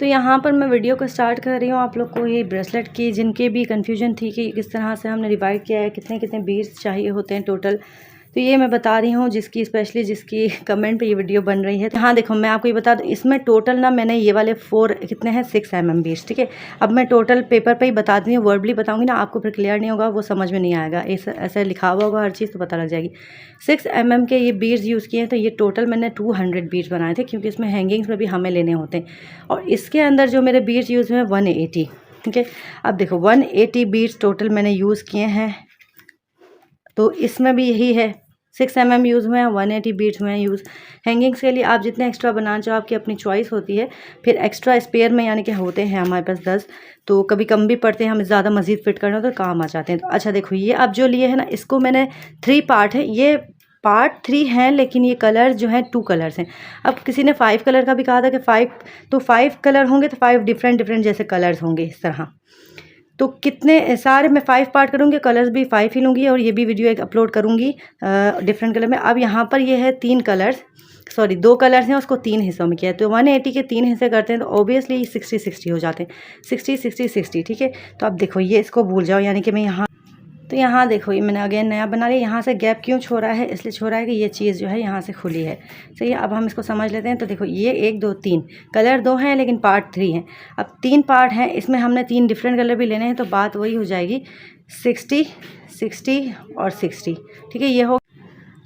तो यहाँ पर मैं वीडियो को स्टार्ट कर रही हूँ आप लोग को ये ब्रेसलेट की, जिनके भी कन्फ्यूजन थी कि किस तरह से हमने डिवाइड किया है, कितने कितने बीड्स चाहिए होते हैं टोटल, तो ये मैं बता रही हूँ जिसकी स्पेशली जिसकी कमेंट पे ये वीडियो बन रही है। तो हाँ देखो, मैं आपको ये बता दूँ, इसमें टोटल ना मैंने ये वाले 4 कितने हैं 6 mm बीड्स, ठीक है। अब मैं टोटल पेपर पे ही बता दी हूँ, वर्बली बताऊँगी ना, आपको फिर क्लियर नहीं होगा, वो समझ में नहीं आएगा, ऐसे लिखा हुआ होगा हर चीज़ तो पता लग जाएगी। 6 mm के ये बीड्स यूज़ किए हैं, तो ये टोटल मैंने 200 बीड्स बनाए थे, क्योंकि इसमें हैंगिंग्स में भी हमें लेने होते हैं। और इसके अंदर जो मेरे बीड्स यूज़ हुए हैं 180, ठीक है। अब देखो 180 बीड्स टोटल मैंने यूज़ किए हैं, तो इसमें भी यही है 6 mm यूज़ हुए हैं, 180 बीड्स हुए हैं यूज़। हैंगिंग्स के लिए आप जितने एक्स्ट्रा बनाना चाहो आपकी अपनी चॉइस होती है। फिर एक्स्ट्रा स्पेयर में यानी कि होते हैं हमारे पास 10, तो कभी कम भी पड़ते हैं, हमें ज़्यादा मज़ीद फिट करना हो तो काम आ जाते हैं। तो अच्छा देखो, ये अब जो लिए है ना, इसको मैंने 3 पार्ट है, ये पार्ट 3 हैं, लेकिन ये कलर जो हैं 2 कलर्स हैं। अब किसी ने 5 कलर का भी कहा था कि 5 कलर होंगे, तो 5 डिफरेंट जैसे कलर्स होंगे इस तरह। तो कितने सारे मैं 5 पार्ट करूँगी, कलर्स भी 5 ही लूँगी, और ये भी वीडियो एक अपलोड करूँगी डिफरेंट कलर में। अब यहाँ पर ये है 3 कलर्स, सॉरी 2 कलर्स हैं, उसको 3 हिस्सों में किया है। तो 180 के 3 हिस्से करते हैं तो ऑब्वियसली 60-60 हो जाते हैं, 60-60-60, ठीक है। तो अब देखो, ये इसको भूल जाओ, यानी कि मैं यहाँ, तो यहाँ देखो ये मैंने अगेन नया बना लिया। यहाँ से गैप क्यों छोड़ा है, इसलिए छोड़ा है कि ये चीज़ जो है यहाँ से खुली है, सही है। अब हम इसको समझ लेते हैं। तो देखो, ये 1 2 3 कलर 2 हैं, लेकिन पार्ट 3 हैं। अब 3 पार्ट हैं, इसमें हमने 3 डिफरेंट कलर भी लेने हैं, तो बात वही हो जाएगी 60 60 और 60, ठीक है। ये हो,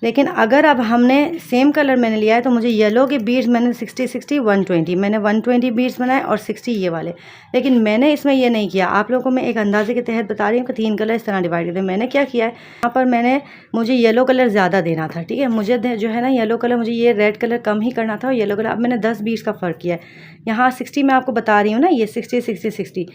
लेकिन अगर अब हमने सेम कलर मैंने लिया है, तो मुझे येलो के बीड्स मैंने 60-60 120, मैंने 120 बीड्स बनाए और 60 ये वाले। लेकिन मैंने इसमें ये नहीं किया, आप लोगों को मैं एक अंदाजे के तहत बता रही हूँ कि 3 कलर इस तरह डिवाइड करते हैं। मैंने क्या किया है, यहाँ पर मुझे येलो कलर ज़्यादा देना था, ठीक है। मुझे जो है ना येलो कलर, मुझे ये रेड कलर कम ही करना था, और येलो कलर अब मैंने 10 बीड्स का फ़र्क किया है। यहाँ 60 मैं आपको बता रही हूँ ना, ये 60-60-60,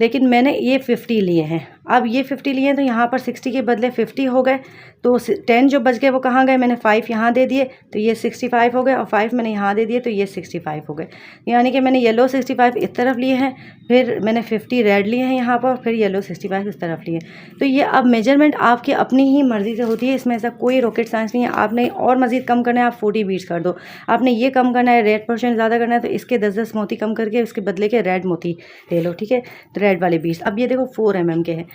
लेकिन मैंने ये 50 लिए हैं। अब ये 50 लिए हैं, तो यहाँ पर 60 के बदले 50 हो गए, तो 10 जो बच गए वो कहाँ गए, मैंने 5 यहाँ दे दिए, तो ये 65 हो गए, और 5 मैंने यहाँ दे दिए, तो ये 65 हो गए। यानी कि मैंने येलो 65 इस तरफ लिए हैं, फिर मैंने 50 रेड लिए हैं यहाँ पर, फिर येलो 65 इस तरफ लिए। तो ये अब मेजरमेंट आपकी अपनी ही मर्ज़ी से होती है, इसमें ऐसा कोई रॉकेट साइंस नहीं है। आपने और मज़ीद कम करना है, आप 40 बीट्स कर दो। आपने ये कम करना है, रेड पोर्शन ज़्यादा करना है, तो इसके 10-10 मोती कम करके उसके बदले के रेड मोती ले लो, ठीक है। तो रेड वाले बीट्स, अब ये देखो 4 mm के हैं,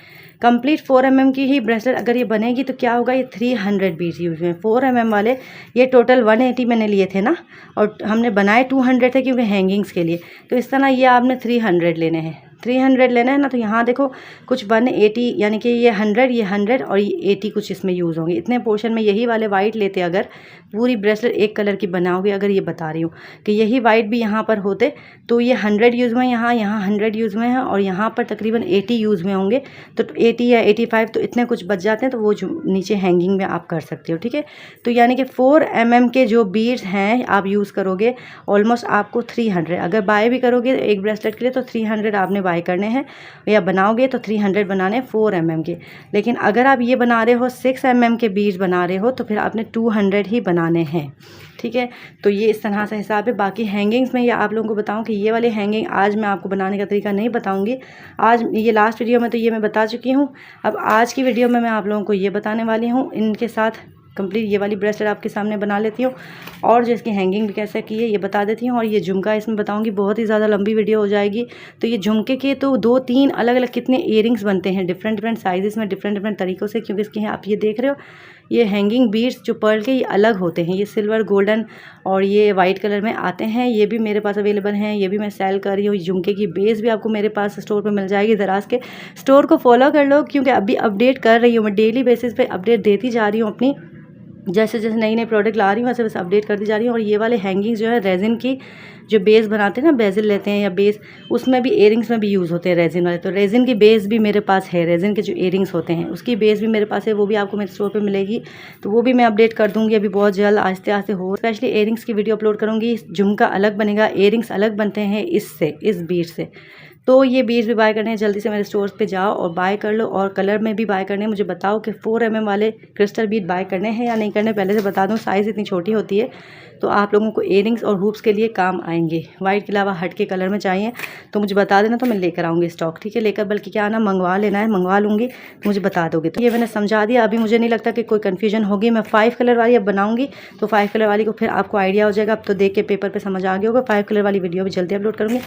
कंप्लीट 4 mm की ही ब्रेसलेट अगर ये बनेगी तो क्या होगा, ये 300 बीट्स यूज़ हुए हैं 4 mm वाले। ये टोटल 180 मैंने लिए थे ना, और हमने बनाए 200 थे क्योंकि हैंगिंग्स के लिए। तो इस तरह ये आपने 300 लेने हैं, 300 लेना है ना। तो यहाँ देखो कुछ 180, यानी कि ये 100 और ये 80 कुछ इसमें यूज़ होंगे। इतने पोर्शन में यही वाले वाइट लेते, अगर पूरी ब्रेसलेट एक कलर की बनाओगे, अगर ये बता रही हूँ कि यही वाइट भी यहाँ पर होते, तो ये 100 यूज़ हुए हैं, यहाँ 100 यूज़ हुए हैं, और यहाँ पर तकरीबन 80 यूज़ हुए होंगे। तो 80 या 85 तो इतने कुछ बच जाते हैं, तो वो जो नीचे हैंगिंग में आप कर सकते हो, ठीक है। तो यानी कि 4 mm के जो बीड्स हैं आप यूज़ करोगे, ऑलमोस्ट आपको 300, अगर बाय भी करोगे एक ब्रेसलेट के लिए तो 300 आपने बाय करने हैं, या बनाओगे तो 300 बनाने 4 mm के। लेकिन अगर आप ये बना रहे हो 6 mm के बीड्स बना रहे हो, तो फिर आपने 200 ही बनाने हैं, ठीक है। तो ये इस तरह से हिसाब है। बाकी हैंगिंग्स में ये आप लोगों को बताऊं कि ये वाले हैंगिंग आज मैं आपको बनाने का तरीका नहीं बताऊंगी, आज ये लास्ट वीडियो में तो ये मैं बता चुकी हूँ। अब आज की वीडियो में मैं आप लोगों को ये बताने वाली हूँ, इनके साथ कंप्लीट ये वाली ब्रेसलेट आपके सामने बना लेती हूँ, और जो इसकी हैंगिंग भी कैसे की है ये बता देती हूँ। और ये झुमका इसमें बताऊँगी, बहुत ही ज़्यादा लंबी वीडियो हो जाएगी। तो ये झुमके के तो 2-3 अलग अलग कितने इयरिंग्स बनते हैं डिफरेंट साइज़ में, डिफरेंट तरीक़ों से, क्योंकि इसके आप ये देख रहे हो ये हैंगिंग बीड्स जो पर्ल के ये अलग होते हैं, ये सिल्वर गोल्डन और ये वाइट कलर में आते हैं। ये भी मेरे पास अवेलेबल हैं, ये भी मैं सेल कर रही हूँ। झुमके की बेस भी आपको मेरे पास स्टोर पे मिल जाएगी। दराज के स्टोर को फॉलो कर लो, क्योंकि अभी अपडेट कर रही हूँ मैं, डेली बेसिस पे अपडेट देती जा रही हूँ अपनी, जैसे जैसे नई नई प्रोडक्ट ला रही हूँ वैसे वैसे अपडेट करती जा रही हूँ। और ये वाले हैंगिंग्स जो है रेजिन की, जो बेस बनाते हैं ना, बेजिल लेते हैं या बेस, उसमें भी इयरिंग्स में भी यूज़ होते हैं रेजिन वाले। तो रेजिन की बेस भी मेरे पास है, रेजिन के जो इयरिंग्स होते हैं उसकी बेस भी मेरे पास है, वो भी आपको मेरे स्टोर पे मिलेगी। तो वो भी मैं अपडेट कर दूँगी अभी बहुत जल्द, आस्ते आस्ते हो। स्पेशली इयरिंग्स की वीडियो अपलोड करूँगी। झुमका अलग बनेगा, इयरिंग्स अलग बनते हैं इससे, इस बीड से। तो ये बीड्स भी बाय करने हैं, जल्दी से मेरे स्टोर्स पे जाओ और बाय कर लो। और कलर में भी बाय करने हैं। मुझे बताओ कि 4 mm वाले क्रिस्टल बीड बाय करने हैं या नहीं करने। पहले से बता दूं, साइज़ इतनी छोटी होती है तो आप लोगों को इयरिंग्स और हुप्स के लिए काम आएंगे। वाइट के अलावा हट के कलर में चाहिए तो मुझे बता देना, तो मैं लेकर आऊँगी स्टॉक, ठीक है। लेकर बल्कि क्या आना, मंगवा लेना है, मंगवा लूँगी, मुझे बता दोगे। तो ये मैंने समझा दिया। अभी मुझे नहीं लगता कि कोई कन्फ्यूजन होगी। मैं 5 कलर वाली अब बनाऊँगी, तो 5 कलर वाली को फिर आपको आइडिया हो जाएगा। अब तो देख के पेपर पर समझ आ गया होगा। 5 कलर वाली वीडियो भी जल्दी अपलोड करूँगी।